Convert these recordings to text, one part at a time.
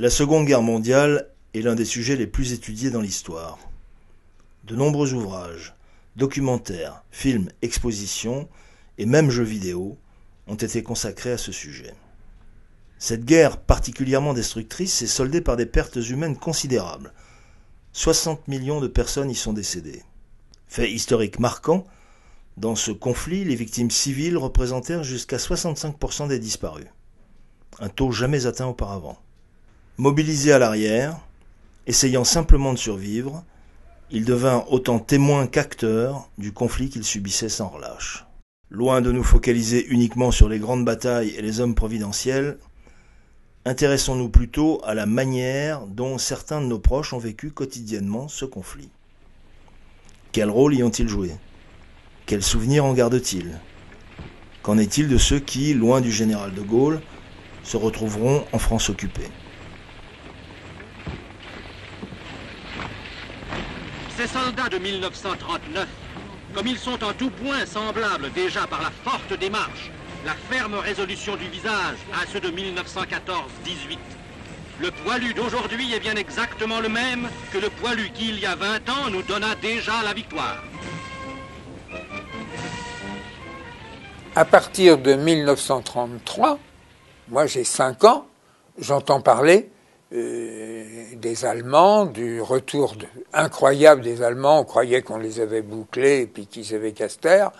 La Seconde Guerre mondiale est l'un des sujets les plus étudiés dans l'histoire. De nombreux ouvrages, documentaires, films, expositions et même jeux vidéo ont été consacrés à ce sujet. Cette guerre particulièrement destructrice s'est soldée par des pertes humaines considérables. 60 millions de personnes y sont décédées. Fait historique marquant, dans ce conflit, les victimes civiles représentèrent jusqu'à 65% des disparus. Un taux jamais atteint auparavant. Mobilisés à l'arrière, essayant simplement de survivre, ils devinrent autant témoins qu'acteurs du conflit qu'ils subissaient sans relâche. Loin de nous focaliser uniquement sur les grandes batailles et les hommes providentiels, intéressons-nous plutôt à la manière dont certains de nos proches ont vécu quotidiennement ce conflit. Quel rôle y ont-ils joué? Quels souvenirs en gardent-ils? Qu'en est-il de ceux qui, loin du général de Gaulle, se retrouveront en France occupée? Ces soldats de 1939, comme ils sont en tout point semblables déjà par la forte démarche, la ferme résolution du visage à ceux de 1914-18, le poilu d'aujourd'hui est bien exactement le même que le poilu qui, il y a 20 ans, nous donna déjà la victoire. À partir de 1933, moi j'ai 5 ans, j'entends parler des Allemands, du retour incroyable des Allemands. On croyait qu'on les avait bouclés et puis qu'ils avaient casse-terre.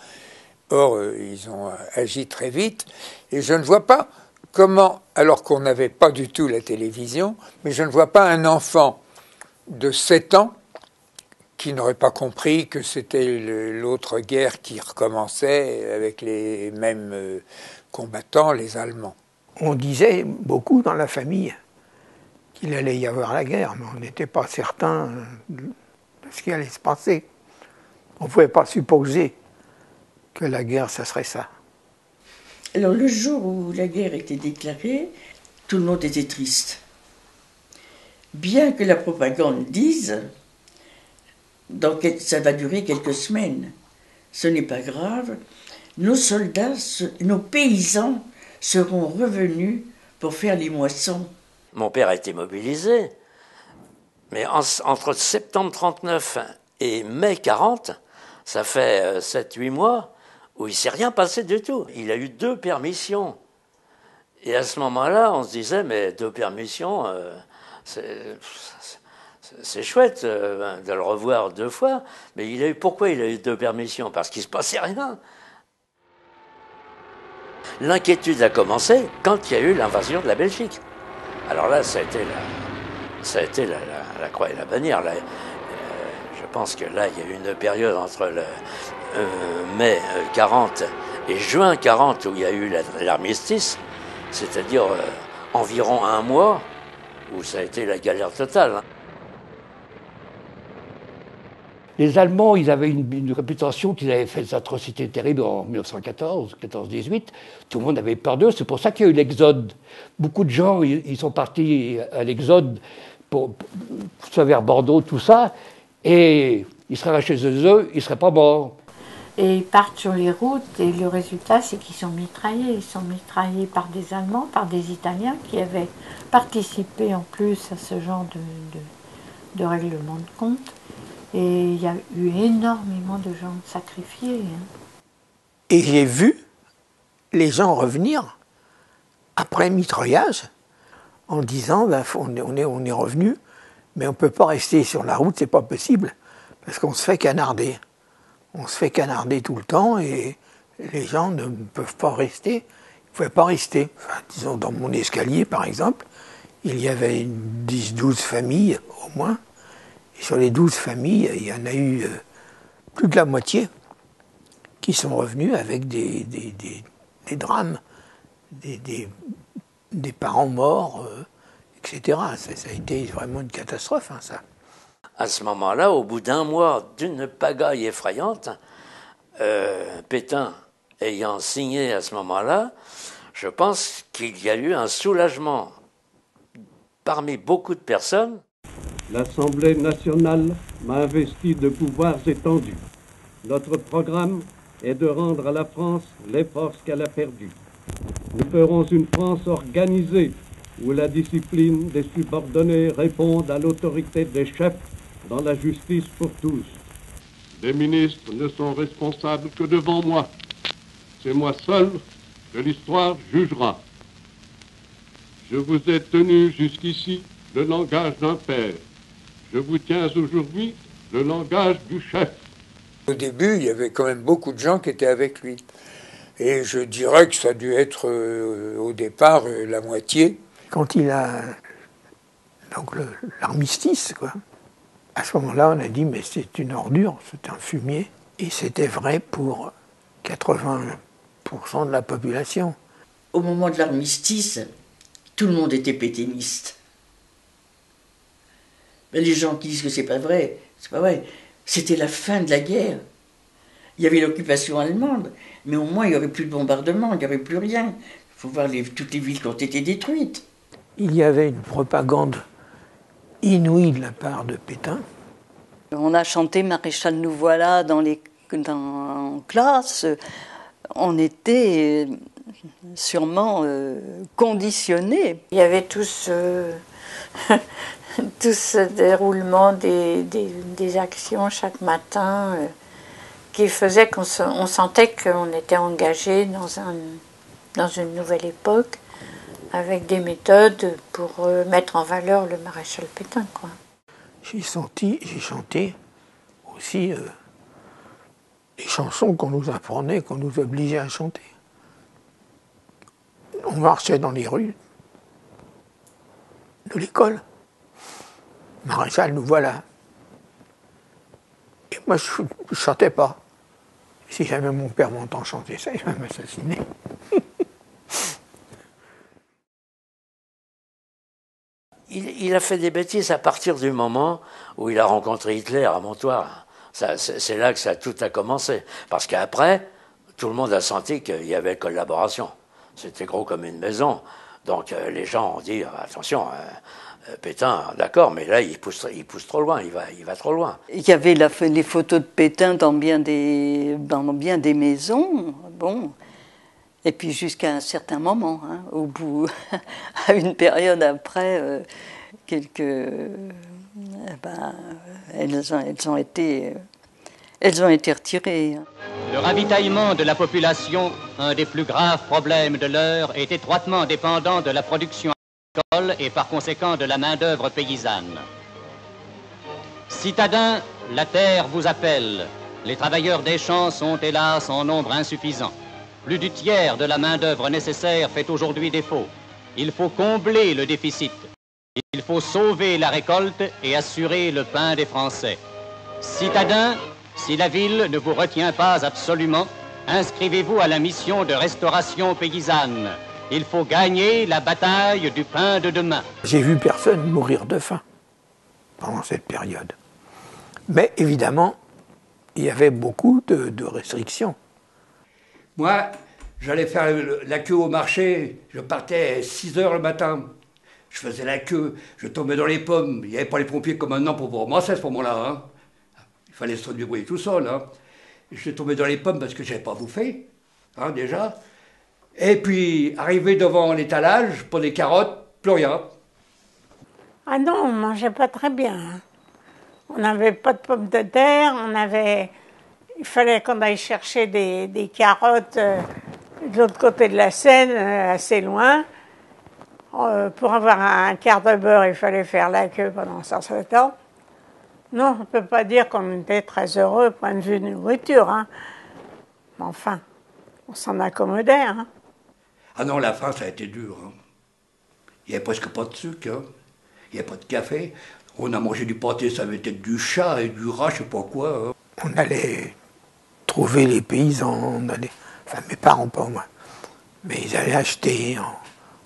Or, ils ont agi très vite. Et je ne vois pas comment, alors qu'on n'avait pas du tout la télévision, mais je ne vois pas un enfant de 7 ans qui n'aurait pas compris que c'était l'autre guerre qui recommençait avec les mêmes combattants, les Allemands. On disait beaucoup dans la famille qu'il allait y avoir la guerre, mais on n'était pas certain de ce qui allait se passer. On ne pouvait pas supposer que la guerre, ça serait ça. Alors le jour où la guerre était déclarée, tout le monde était triste. Bien que la propagande dise ça va durer quelques semaines, ce n'est pas grave, nos soldats, nos paysans seront revenus pour faire les moissons. Mon père a été mobilisé, mais entre septembre 39 et mai 40, ça fait 7-8 mois où il ne s'est rien passé du tout. Il a eu 2 permissions. Et à ce moment-là, on se disait, mais 2 permissions, c'est chouette de le revoir 2 fois. Mais pourquoi il a eu 2 permissions? Parce qu'il ne se passait rien. L'inquiétude a commencé quand il y a eu l'invasion de la Belgique. Alors là, ça a été la croix et la bannière. Là, je pense que là, il y a eu une période entre le mai 40 et juin 40 où il y a eu l'armistice, c'est-à-dire environ 1 mois où ça a été la galère totale. Les Allemands, ils avaient une réputation qu'ils avaient fait des atrocités terribles en 1914, 14-18. Tout le monde avait peur d'eux. C'est pour ça qu'il y a eu l'exode. Beaucoup de gens, ils sont partis à l'exode soit vers Bordeaux, tout ça. Et ils seraient restés chez eux, ils ne seraient pas morts. Et ils partent sur les routes et le résultat, c'est qu'ils sont mitraillés. Ils sont mitraillés par des Allemands, par des Italiens qui avaient participé en plus à ce genre de règlement de compte. Et il y a eu énormément de gens sacrifiés. Et j'ai vu les gens revenir après mitraillage en disant on est revenu, mais on ne peut pas rester sur la route, c'est pas possible, parce qu'on se fait canarder. On se fait canarder tout le temps et les gens ne peuvent pas rester. Ils ne pouvaient pas rester. Enfin, disons, dans mon escalier, par exemple, il y avait 10-12 familles au moins. Et sur les 12 familles, il y en a eu plus de la moitié qui sont revenus avec des drames, des parents morts, etc. Ça a été vraiment une catastrophe, hein, ça. À ce moment-là, au bout d'1 mois d'une pagaille effrayante, Pétain ayant signé à ce moment-là, je pense qu'il y a eu un soulagement parmi beaucoup de personnes. L'Assemblée nationale m'a investi de pouvoirs étendus. Notre programme est de rendre à la France les forces qu'elle a perdues. Nous ferons une France organisée où la discipline des subordonnés répond à l'autorité des chefs dans la justice pour tous. Les ministres ne sont responsables que devant moi. C'est moi seul que l'histoire jugera. Je vous ai tenu jusqu'ici le langage d'un père. Je vous tiens aujourd'hui le langage du chef. Au début, il y avait quand même beaucoup de gens qui étaient avec lui. Et je dirais que ça a dû être au départ la moitié. Quand il a donc l'armistice, quoi, à ce moment-là, on a dit mais c'est une ordure, c'est un fumier. Et c'était vrai pour 80% de la population. Au moment de l'armistice, tout le monde était pétainiste. Mais les gens qui disent que c'est pas vrai. C'était la fin de la guerre. Il y avait l'occupation allemande, mais au moins il n'y aurait plus de bombardement, il n'y aurait plus rien. Il faut voir toutes les villes qui ont été détruites. Il y avait une propagande inouïe de la part de Pétain. On a chanté Maréchal nous voilà dans classe. On était sûrement conditionnés. Il y avait tout ce déroulement des actions chaque matin qui faisait qu'on sentait qu'on était engagé dans une nouvelle époque avec des méthodes pour mettre en valeur le maréchal Pétain, quoi. J'ai chanté aussi les chansons qu'on nous apprenait, qu'on nous obligeait à chanter. On marchait dans les rues de l'école. Maréchal, nous voilà. Et moi, je ne chantais pas. Si jamais mon père m'entend chanter ça, il va m'assassiner. Il a fait des bêtises à partir du moment où il a rencontré Hitler à Montoire. C'est là que tout a commencé. Parce qu'après, tout le monde a senti qu'il y avait collaboration. C'était gros comme une maison. Donc les gens ont dit, attention, Pétain, d'accord, mais là, il pousse trop loin, il va trop loin. Il y avait les photos de Pétain dans bien des maisons, bon. Et puis jusqu'à un certain moment, hein, au bout, à une période après, elles ont été retirées. Le ravitaillement de la population, un des plus graves problèmes de l'heure, est étroitement dépendant de la production agricole et par conséquent de la main-d'œuvre paysanne. Citadins, la terre vous appelle. Les travailleurs des champs sont hélas en nombre insuffisant. Plus du tiers de la main-d'œuvre nécessaire fait aujourd'hui défaut. Il faut combler le déficit. Il faut sauver la récolte et assurer le pain des Français. Citadins, si la ville ne vous retient pas absolument, inscrivez-vous à la mission de restauration paysanne. Il faut gagner la bataille du pain de demain. J'ai vu personne mourir de faim pendant cette période. Mais évidemment, il y avait beaucoup de restrictions. Moi, j'allais faire la queue au marché, je partais à 6 heures le matin. Je faisais la queue, je tombais dans les pommes. Il n'y avait pas les pompiers comme maintenant pour ramasser à ce moment-là. Hein. Il fallait se débrouiller tout seul. Hein. Je tombais dans les pommes parce que je n'avais pas bouffé, hein, déjà. Et puis, arrivé devant l'étalage, pour des carottes, plus rien. Ah non, on ne mangeait pas très bien. On n'avait pas de pommes de terre, il fallait qu'on aille chercher des carottes de l'autre côté de la Seine, assez loin. Pour avoir un quart de beurre, il fallait faire la queue pendant un certain temps. Non, on ne peut pas dire qu'on était très heureux, point de vue de nourriture. Hein. Mais enfin, on s'en accommodait. Hein. Ah non, la fin, ça a été dur. Hein. Il n'y avait presque pas de sucre. Hein. Il n'y avait pas de café. On a mangé du pâté, ça avait été du chat et du rat, je ne sais pas quoi. Hein. On allait trouver les paysans, enfin mes parents, pas moi. Mais ils allaient acheter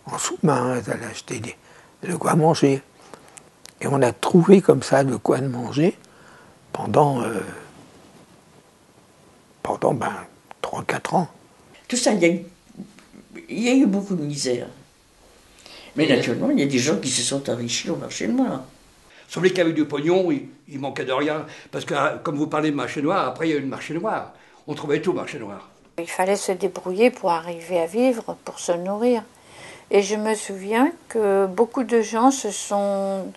en sous-main, ils allaient acheter de quoi manger. Et on a trouvé comme ça de quoi manger pendant 3-4 ans. Tout ça, il y a eu beaucoup de misère. Mais naturellement, il y a des gens qui se sont enrichis au marché noir. Celui qui avait du pognon, il manquait de rien. Parce que, comme vous parlez de marché noir, après il y a eu le marché noir. On trouvait tout au marché noir. Il fallait se débrouiller pour arriver à vivre, pour se nourrir. Et je me souviens que beaucoup de gens se sont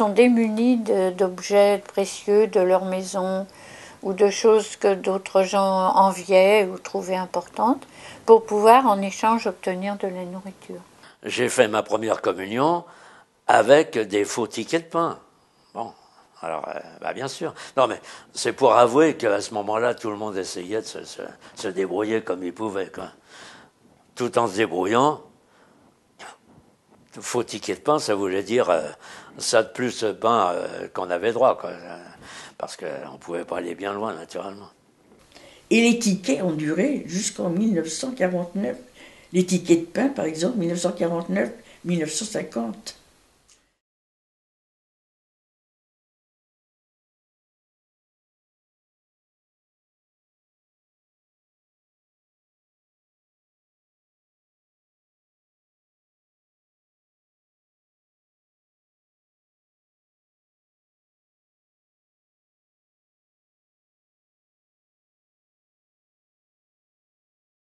démunis d'objets précieux de leur maison ou de choses que d'autres gens enviaient ou trouvaient importantes pour pouvoir en échange obtenir de la nourriture. J'ai fait ma première communion avec des faux tickets de pain. Bon, alors, bien sûr. Non, mais c'est pour avouer qu'à ce moment-là, tout le monde essayait de se débrouiller comme il pouvait, quoi. Tout en se débrouillant. Faux ticket de pain, ça voulait dire ça de plus de pain qu'on avait droit, quoi. Parce qu'on ne pouvait pas aller bien loin, naturellement. Et les tickets ont duré jusqu'en 1949. Les tickets de pain, par exemple, 1949-1950.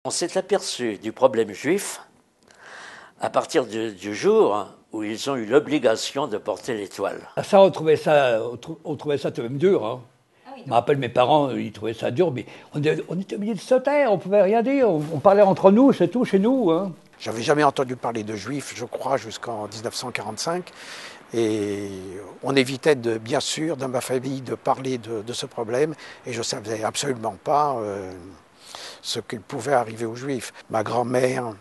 On s'est aperçu du problème juif à partir du jour où ils ont eu l'obligation de porter l'étoile. Ça, on trouvait ça tout de même dur. Hein. Ah oui, je me rappelle, mes parents, ils trouvaient ça dur, mais on était obligés de se taire, on pouvait rien dire, on parlait entre nous, c'est tout, chez nous. Hein. J'avais jamais entendu parler de juifs, je crois, jusqu'en 1945. Et on évitait, bien sûr, dans ma famille, de parler de ce problème. Et je ne savais absolument pas ce qu'il pouvait arriver aux Juifs. Ma grand-mère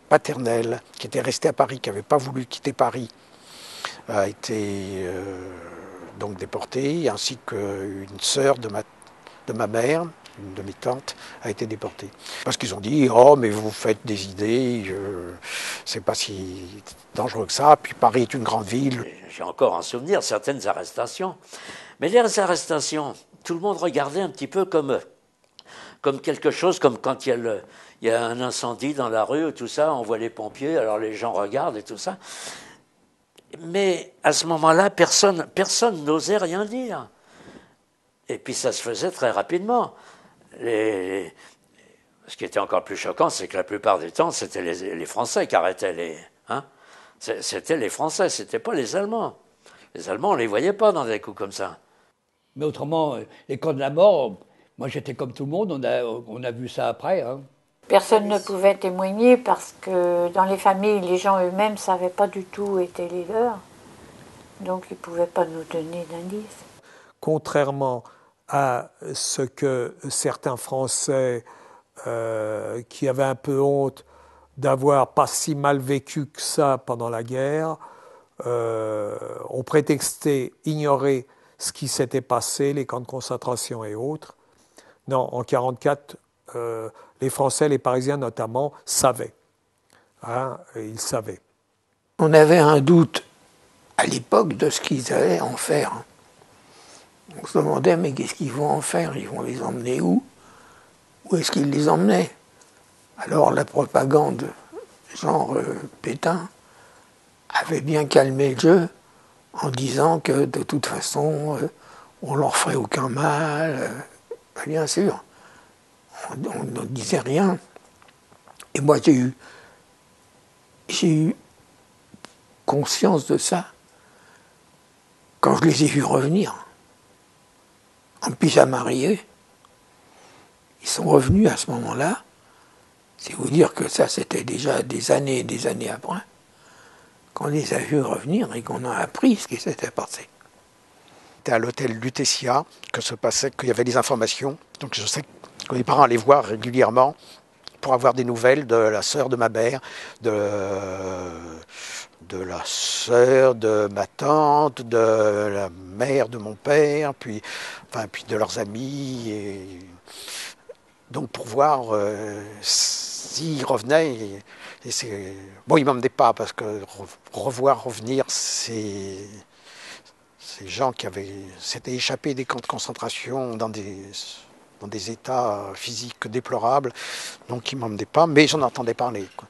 paternelle, qui était restée à Paris, qui n'avait pas voulu quitter Paris, a été donc déportée, ainsi qu'une sœur de ma mère, une de mes tantes, a été déportée. Parce qu'ils ont dit « Oh, mais vous faites des idées, c'est pas si dangereux que ça, puis Paris est une grande ville. » J'ai encore en souvenir certaines arrestations. Mais les arrestations, tout le monde regardait un petit peu comme quelque chose, comme quand il y a un incendie dans la rue, tout ça, on voit les pompiers, alors les gens regardent et tout ça. Mais à ce moment-là, personne n'osait rien dire. Et puis ça se faisait très rapidement. Ce qui était encore plus choquant, c'est que la plupart du temps, c'était les Français qui arrêtaient c'était les Français, c'était pas les Allemands. Les Allemands, on les voyait pas dans des coups comme ça. Mais autrement, les camps de la mort, moi j'étais comme tout le monde, on a vu ça après. Hein. Personne ne pouvait témoigner parce que dans les familles, les gens eux-mêmes ne savaient pas du tout où étaient les leurs. Donc ils ne pouvaient pas nous donner d'indices. Contrairement à ce que certains Français qui avaient un peu honte d'avoir pas si mal vécu que ça pendant la guerre, ont prétexté ignorer ce qui s'était passé, les camps de concentration et autres. Non, en 1944, les Français, les Parisiens notamment, savaient. Hein, ils savaient. On avait un doute à l'époque de ce qu'ils allaient en faire. On se demandait, mais qu'est-ce qu'ils vont en faire? Ils vont les emmener où? Où est-ce qu'ils les emmenaient? Alors la propagande, genre Pétain, avait bien calmé le jeu en disant que de toute façon, on leur ferait aucun mal. Bien sûr, on ne disait rien. Et moi, j'ai eu conscience de ça quand je les ai vus revenir en pyjama rayé. Ils sont revenus à ce moment-là. C'est vous dire que ça, c'était déjà des années et des années après qu'on les a vus revenir et qu'on a appris ce qui s'était passé. C'était à l'hôtel Lutetia qu'il y avait des informations. Donc je sais que les parents allaient voir régulièrement pour avoir des nouvelles de la sœur de ma mère, de la sœur de ma tante, de la mère de mon père, puis de leurs amis. Et donc pour voir s'ils revenaient. Bon, ils ne m'emmenaient pas parce que revenir ces gens qui s'étaient échappés des camps de concentration dans des états physiques déplorables, donc ils ne m'emmenaient pas, mais j'en entendais parler. Quoi.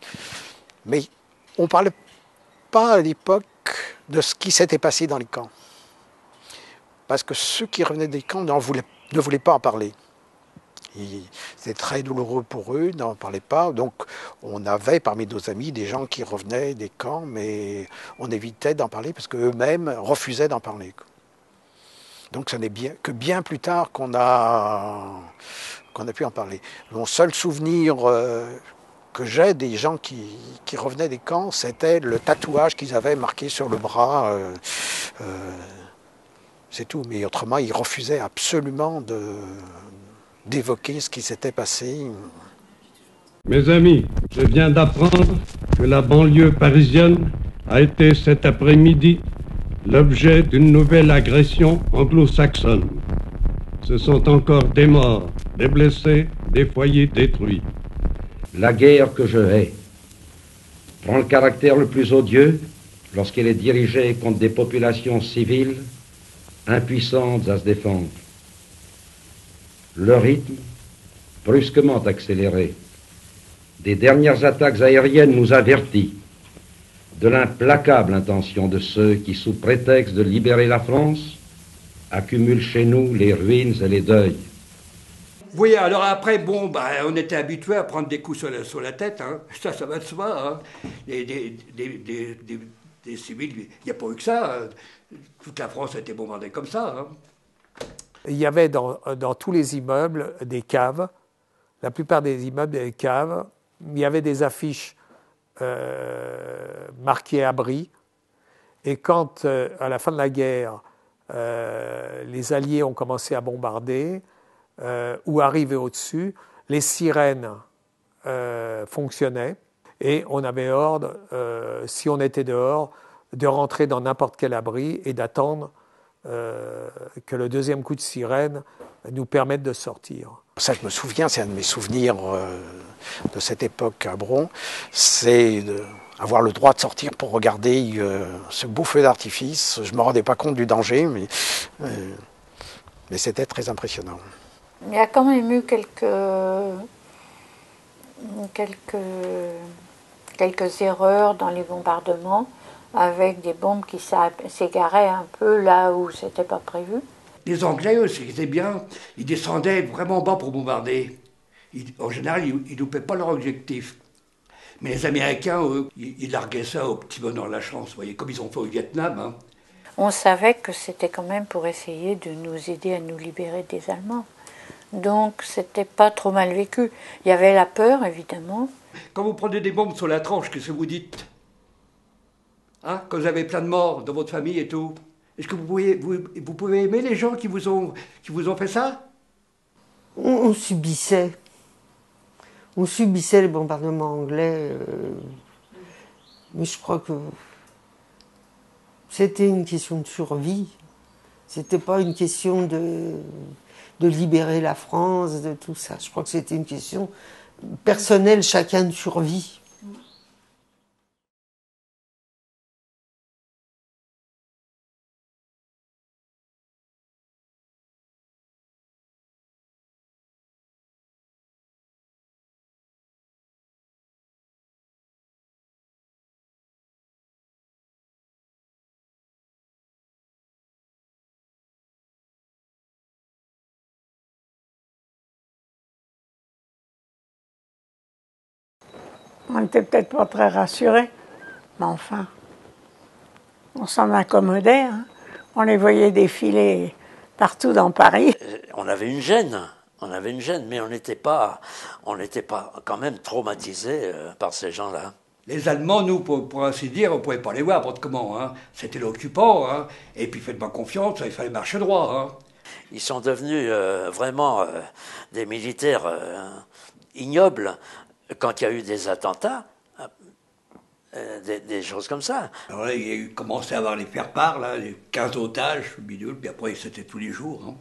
Mais on ne parlait pas à l'époque de ce qui s'était passé dans les camps. Parce que ceux qui revenaient des camps ne voulaient pas en parler. C'était très douloureux pour eux, n'en parlaient pas. Donc on avait parmi nos amis des gens qui revenaient des camps, mais on évitait d'en parler parce qu'eux-mêmes refusaient d'en parler. Donc ce n'est que bien plus tard qu'on a pu en parler. Mon seul souvenir que j'ai des gens qui revenaient des camps, c'était le tatouage qu'ils avaient marqué sur le bras. C'est tout. Mais autrement, ils refusaient absolument d'évoquer ce qui s'était passé. Mes amis, je viens d'apprendre que la banlieue parisienne a été cet après-midi l'objet d'une nouvelle agression anglo-saxonne. Ce sont encore des morts, des blessés, des foyers détruits. La guerre que je hais prend le caractère le plus odieux lorsqu'elle est dirigée contre des populations civiles impuissantes à se défendre. Le rythme, brusquement accéléré, des dernières attaques aériennes nous avertit de l'implacable intention de ceux qui, sous prétexte de libérer la France, accumulent chez nous les ruines et les deuils. Vous voyez, alors après, bon, on était habitué à prendre des coups sur la tête, hein. Ça va de soi. Hein. Des civils, il n'y a pas eu que ça. Toute la France a été bombardée comme ça. Hein. Il y avait dans tous les immeubles des caves, la plupart des immeubles des caves, il y avait des affiches marquées abri. Et quand, à la fin de la guerre, les Alliés ont commencé à bombarder, ou arriver au-dessus, les sirènes fonctionnaient et on avait ordre, si on était dehors, de rentrer dans n'importe quel abri et d'attendre que le deuxième coup de sirène nous permette de sortir. Ça, je me souviens, c'est un de mes souvenirs de cette époque à Bron, c'est avoir le droit de sortir pour regarder ce beau feu d'artifice. Je ne me rendais pas compte du danger, mais c'était très impressionnant. Il y a quand même eu quelques erreurs dans les bombardements, avec des bombes qui s'égaraient un peu là où c'était pas prévu. Les Anglais, eux, c'était bien, ils descendaient vraiment bas pour bombarder. En général, ils ne loupaient pas leur objectif. Mais les Américains, eux, ils larguaient ça au petit bonheur de la chance, vous voyez, comme ils ont fait au Vietnam. Hein. On savait que c'était quand même pour essayer de nous aider à nous libérer des Allemands. Donc, c'était pas trop mal vécu. Il y avait la peur, évidemment. Quand vous prenez des bombes sur la tranche, qu'est-ce que vous dites? Hein? Quand vous avez plein de morts dans votre famille et tout. Est-ce que vous pouvez aimer les gens qui vous ont fait ça? On subissait. On subissait les bombardements anglais. Mais je crois que c'était une question de survie. C'était pas une question de libérer la France, de tout ça. Je crois que c'était une question personnelle, chacun de survie. On n'était peut-être pas très rassurés, mais enfin, on s'en accommodait. Hein. On les voyait défiler partout dans Paris. On avait une gêne, mais on n'était pas quand même traumatisés par ces gens-là. Les Allemands, nous, pour ainsi dire, on ne pouvait pas les voir, n'importe comment. Hein. C'était l'occupant, hein. Et puis faites-moi confiance, il fallait marcher droit. Hein. Ils sont devenus vraiment des militaires ignobles. Quand il y a eu des attentats, des choses comme ça. Alors là, il y a eu commencé à avoir les faire-part, là, les 15 otages, bidule, puis après, c'était tous les jours. Hein.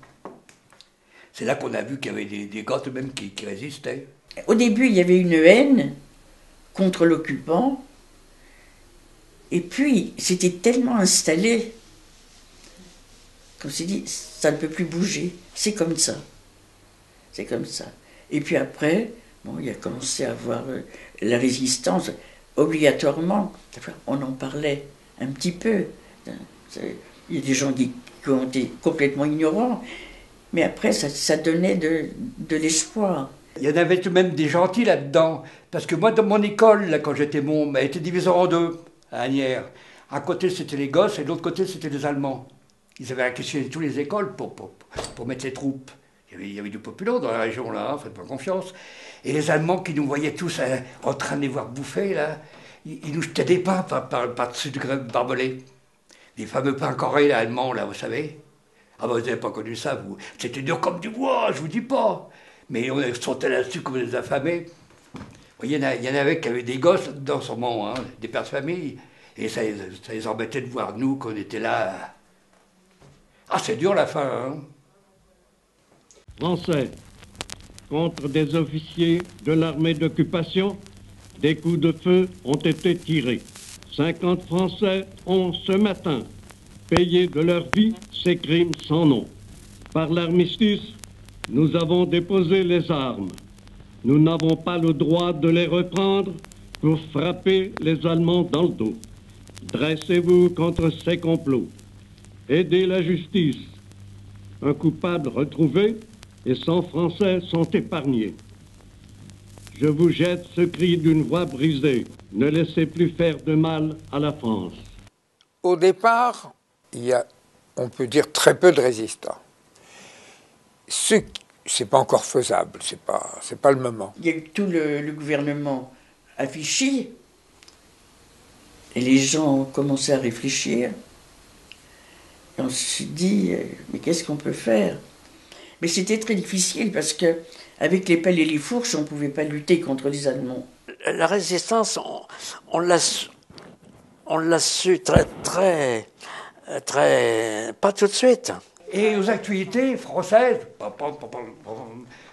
C'est là qu'on a vu qu'il y avait des gars même qui résistaient. Au début, il y avait une haine contre l'occupant, et puis, c'était tellement installé qu'on s'est dit, ça ne peut plus bouger, c'est comme ça. C'est comme ça. Et puis après, bon, il a commencé à avoir la résistance, obligatoirement. On en parlait un petit peu. Il y a des gens qui ont été complètement ignorants. Mais après, ça donnait de l'espoir. Il y en avait tout de même des gentils là-dedans. Parce que moi, dans mon école, là, quand j'étais môme, elle était divisée en deux, à Asnières. Un côté, c'était les gosses, et de l'autre côté, c'était les Allemands. Ils avaient réquisitionné toutes les écoles pour mettre les troupes. Il y avait du populaire dans la région, là, faites-moi confiance. Et les Allemands qui nous voyaient tous en train de les voir bouffer, là, ils nous jetaient des pains par-dessus du barbelé. Des fameux pains corés, là, allemands, là, vous savez. Ah ben, vous n'avez pas connu ça, vous. C'était dur comme du bois, je vous dis pas. Mais on sautait là-dessus comme des affamés. Vous voyez, il y en avait qui avaient des gosses dans son monde, hein, des pères de famille. Et ça les embêtait de voir nous, qu'on était là. Ah, c'est dur la fin, hein. Français, contre des officiers de l'armée d'occupation, des coups de feu ont été tirés. 50 Français ont, ce matin, payé de leur vie ces crimes sans nom. Par l'armistice, nous avons déposé les armes. Nous n'avons pas le droit de les reprendre pour frapper les Allemands dans le dos. Dressez-vous contre ces complots. Aidez la justice. Un coupable retrouvé et 100 Français sont épargnés. Je vous jette ce cri d'une voix brisée. Ne laissez plus faire de mal à la France. Au départ, il y a, on peut dire, très peu de résistants. C'est pas encore faisable, c'est pas le moment. Il y a eu tout le gouvernement à Vichy, et les gens ont commencé à réfléchir. Et on s'est dit, mais qu'est-ce qu'on peut faire? Mais c'était très difficile parce que avec les pelles et les fourches, on ne pouvait pas lutter contre les Allemands. La résistance, on l'a su très, pas tout de suite. Et aux actualités françaises,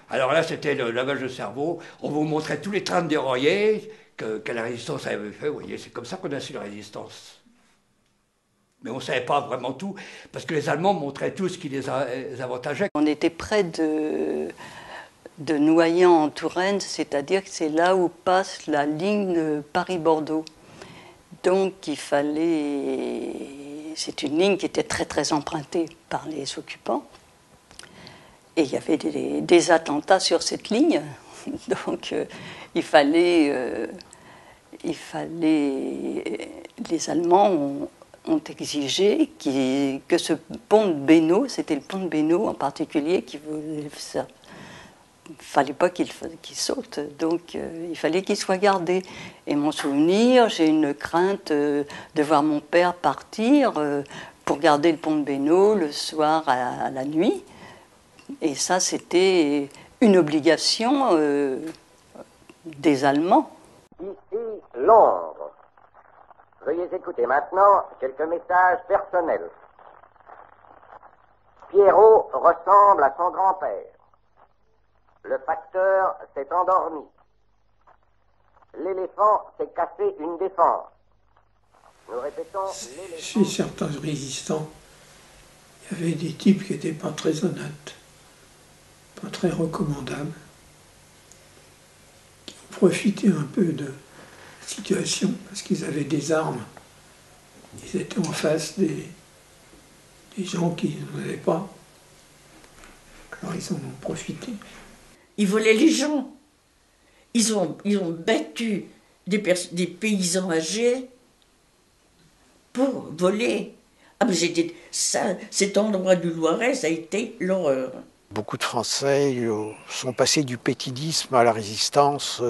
alors là c'était le lavage de cerveau, on vous montrait tous les trains déroyés que la résistance avait fait, vous voyez, c'est comme ça qu'on a su la résistance. Mais on ne savait pas vraiment tout, parce que les Allemands montraient tout ce qui les avantageait. On était près de Noyant en Touraine, c'est-à-dire que c'est là où passe la ligne Paris-Bordeaux. Donc il fallait... C'est une ligne qui était très très empruntée par les occupants. Et il y avait des attentats sur cette ligne. Donc il fallait... Les Allemands ont exigé que ce pont de Bénaud, c'était le pont de Bénaud en particulier, qui voulait ça. Il ne fallait pas qu'il saute, donc il fallait qu'il soit gardé. Et mon souvenir, j'ai une crainte de voir mon père partir pour garder le pont de Bénaud le soir à la nuit. Et ça, c'était une obligation des Allemands. Ici, Londres. Veuillez écouter maintenant quelques messages personnels. Pierrot ressemble à son grand-père. Le facteur s'est endormi. L'éléphant s'est cassé une défense. Nous répétons, chez certains résistants, il y avait des types qui n'étaient pas très honnêtes, pas très recommandables, qui profitaient un peu de la situation parce qu'ils avaient des armes. Ils étaient en face des gens qui n'en avaient pas. Alors ils en ont profité. Ils volaient les gens. Ils ont battu des paysans âgés pour voler. Ah, mais cet endroit du Loiret, ça a été l'horreur. Beaucoup de Français sont passés du pétidisme à la résistance,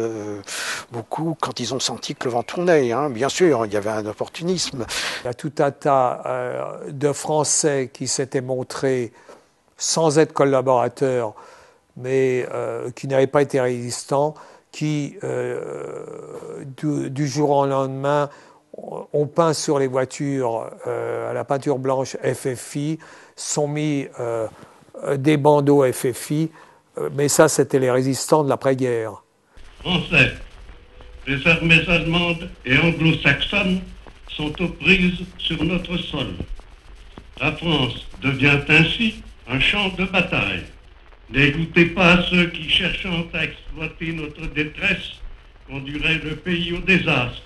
beaucoup quand ils ont senti que le vent tournait. Hein. Bien sûr, il y avait un opportunisme. Il y a tout un tas de Français qui s'étaient montrés sans être collaborateurs, mais qui n'avaient pas été résistants, qui, du jour au lendemain, ont peint sur les voitures à la peinture blanche FFI, sont mis des bandeaux FFI, mais ça, c'était les résistants de l'après-guerre. Français, les armées allemandes et anglo-saxonnes sont aux prises sur notre sol. La France devient ainsi un champ de bataille. N'écoutez pas ceux qui, cherchant à exploiter notre détresse, conduiraient le pays au désastre.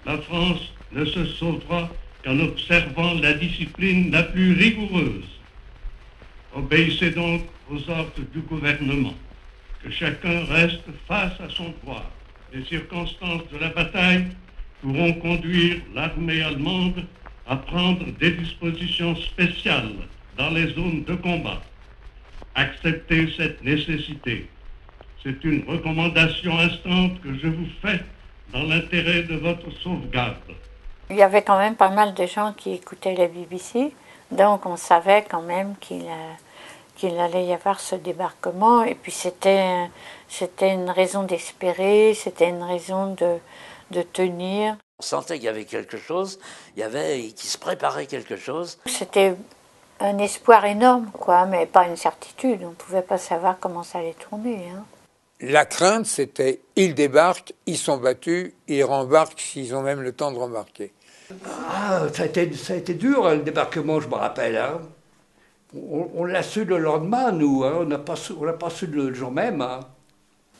La France ne se sauvera qu'en observant la discipline la plus rigoureuse. Obéissez donc aux ordres du gouvernement. Que chacun reste face à son devoir. Les circonstances de la bataille pourront conduire l'armée allemande à prendre des dispositions spéciales dans les zones de combat. Acceptez cette nécessité. C'est une recommandation instante que je vous fais dans l'intérêt de votre sauvegarde. Il y avait quand même pas mal de gens qui écoutaient la BBC, donc on savait quand même qu'il allait y avoir ce débarquement, et puis c'était une raison d'espérer, c'était une raison de tenir. On sentait qu'il y avait quelque chose, qu'il se préparait quelque chose. C'était un espoir énorme, quoi, mais pas une certitude. On ne pouvait pas savoir comment ça allait tourner. Hein. La crainte, c'était ils débarquent, ils sont battus, ils rembarquent s'ils ont même le temps de rembarquer. Ah, ça a été dur, le débarquement, je me rappelle. Hein. On l'a su le lendemain, nous. Hein. On n'a pas su le jour même. Hein.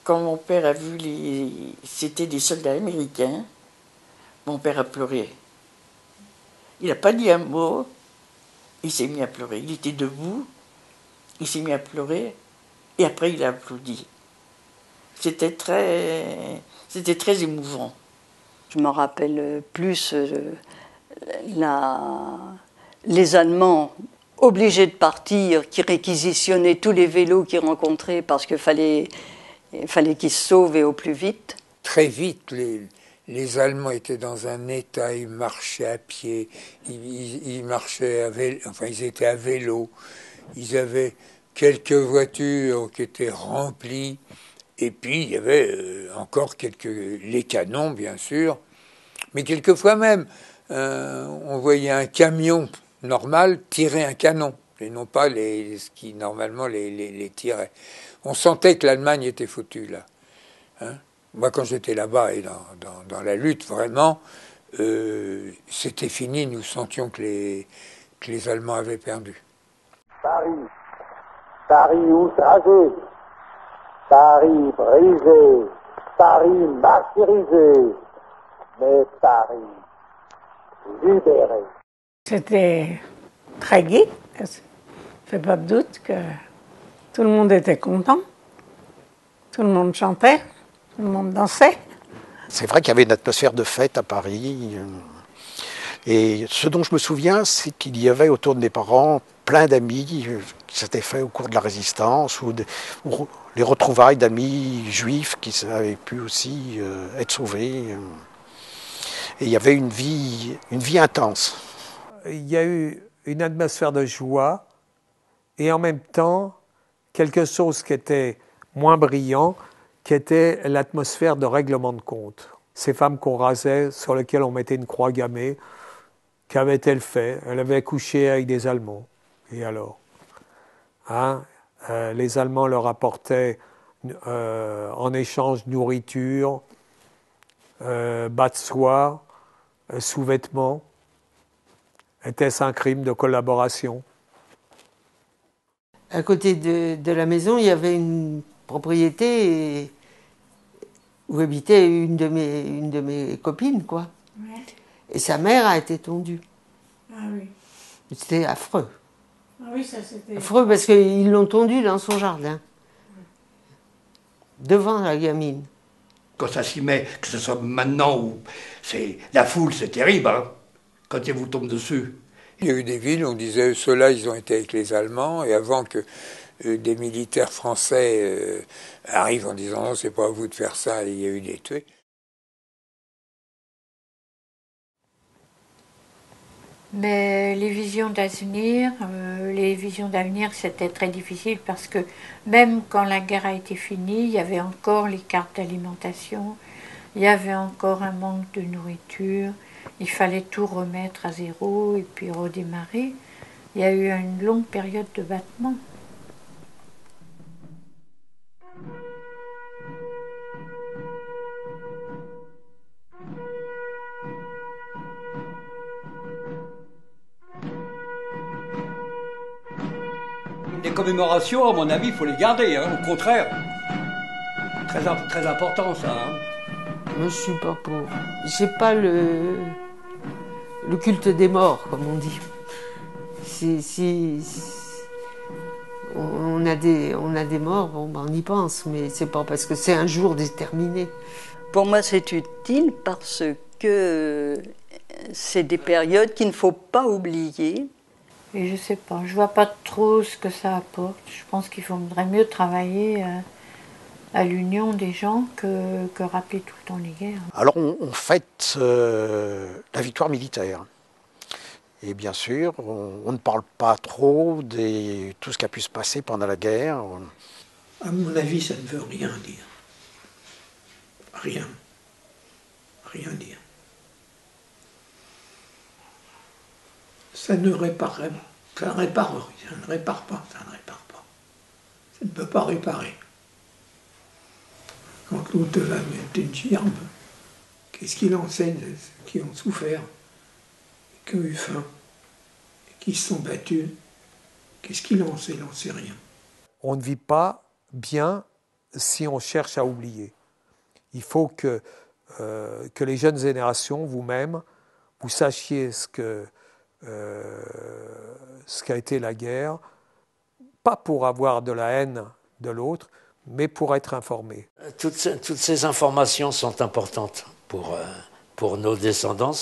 Quand mon père a vu c'était des soldats américains, mon père a pleuré. Il n'a pas dit un mot. Il s'est mis à pleurer. Il était debout. Il s'est mis à pleurer. Et après, il a applaudi. C'était très émouvant. Je me rappelle plus les Allemands obligés de partir, qui réquisitionnaient tous les vélos qu'ils rencontraient parce qu'il fallait qu'ils se sauvent et au plus vite. Très vite, les Allemands étaient dans un état, ils marchaient à pied, ils marchaient à vélo, enfin ils étaient à vélo, ils avaient quelques voitures qui étaient remplies, et puis il y avait encore les canons bien sûr, mais quelquefois même on voyait un camion normal tirer un canon, et non pas ce qui normalement les tirait. On sentait que l'Allemagne était foutue là. Hein. Moi, quand j'étais là-bas et dans la lutte, vraiment, c'était fini. Nous sentions que les Allemands avaient perdu. Paris outragé, Paris brisé, Paris martyrisé, mais Paris libéré. C'était très gai. Il ne fait pas de doute que tout le monde était content, tout le monde chantait. Tout le monde dansait. C'est vrai qu'il y avait une atmosphère de fête à Paris. Et ce dont je me souviens, c'est qu'il y avait autour de mes parents plein d'amis qui s'étaient faits au cours de la Résistance, ou les retrouvailles d'amis juifs qui avaient pu aussi être sauvés. Et il y avait une vie intense. Il y a eu une atmosphère de joie et en même temps quelque chose qui était moins brillant, qui était l'atmosphère de règlement de compte. Ces femmes qu'on rasait, sur lesquelles on mettait une croix gammée, qu'avait-elle fait? Elle avait couché avec des Allemands. Et alors hein? Les Allemands leur apportaient en échange nourriture, bas de soie, sous-vêtements. Était-ce un crime de collaboration? À côté de la maison, il y avait une propriété où habitait une de mes copines, quoi. Ouais. Et sa mère a été tondue. Ah oui. C'était affreux. Ah oui, ça c'était... Affreux parce qu'ils l'ont tondue dans son jardin. Devant la gamine. Quand ça s'y met, que ce soit maintenant ou... La foule, c'est terrible, hein, quand ils vous tombent dessus. Il y a eu des villes où on disait ceux-là, ils ont été avec les Allemands, et avant que des militaires français arrivent en disant non, c'est pas à vous de faire ça, et il y a eu des tués. Mais les visions d'avenir, c'était très difficile parce que même quand la guerre a été finie, il y avait encore les cartes d'alimentation, il y avait encore un manque de nourriture, il fallait tout remettre à zéro et puis redémarrer. Il y a eu une longue période de battement. Les commémorations, à mon avis, il faut les garder, hein, au contraire. Très important, ça. Hein. Moi, je suis pas pour. J'ai pas le culte des morts, comme on dit. On a des morts, bon, ben on y pense, mais c'est pas parce que c'est un jour déterminé. Pour moi, c'est utile parce que c'est des périodes qu'il ne faut pas oublier. Et je sais pas, je vois pas trop ce que ça apporte. Je pense qu'il faudrait mieux travailler à l'union des gens que rappeler tout le temps les guerres. Alors on fête la victoire militaire. Et bien sûr, on ne parle pas trop de tout ce qui a pu se passer pendant la guerre. À mon avis, ça ne veut rien dire. Rien. Rien dire. Ça ne répare rien. Ça ne répare rien. Ça ne répare pas. Ça ne répare pas. Ça ne peut pas réparer. Quand l'autre va mettre une gerbe, qu'est-ce qu'il enseigne à ceux qui ont souffert, qui ont eu faim, et qui se sont battus? Qu'est-ce qu'il en sait? Il n'en sait rien. On ne vit pas bien si on cherche à oublier. Il faut que les jeunes générations, vous-même, vous sachiez ce qu'a été la guerre, pas pour avoir de la haine de l'autre, mais pour être informés. Toutes ces informations sont importantes pour nos descendants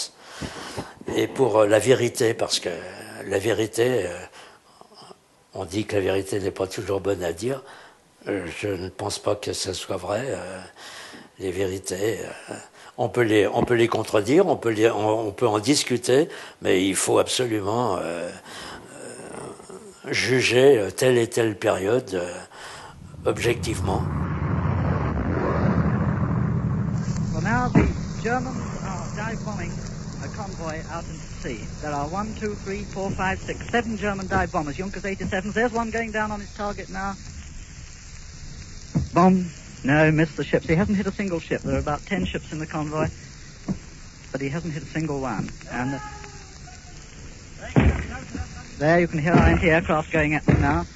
et pour la vérité, parce que la vérité, on dit que la vérité n'est pas toujours bonne à dire. Je ne pense pas que ce soit vrai. Les vérités, on peut les contredire, on peut en discuter, mais il faut absolument juger telle et telle période objectivement. Well, now the Germans are dive bombing a convoy out into sea. There are 1, 2, 3, 4, 5, 6, 7 German dive bombers, Junkers 87s. There's one going down on its target now. Bomb. No, missed the ships. He hasn't hit a single ship. There are about 10 ships in the convoy, but he hasn't hit a single one. And there you can hear our anti-aircraft going at them now.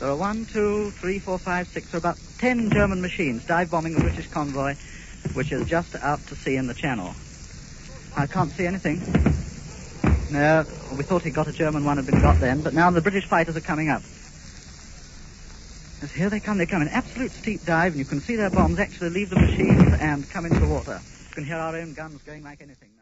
There are 1, 2, 3, 4, 5, 6, there are about 10 German machines dive bombing a British convoy, which is just out to sea in the Channel. I can't see anything. No, we thought he got a German one had been got then, but now the British fighters are coming up. Yes, here they come an absolute steep dive, and you can see their bombs actually leave the machines and come into the water. You can hear our own guns going like anything now.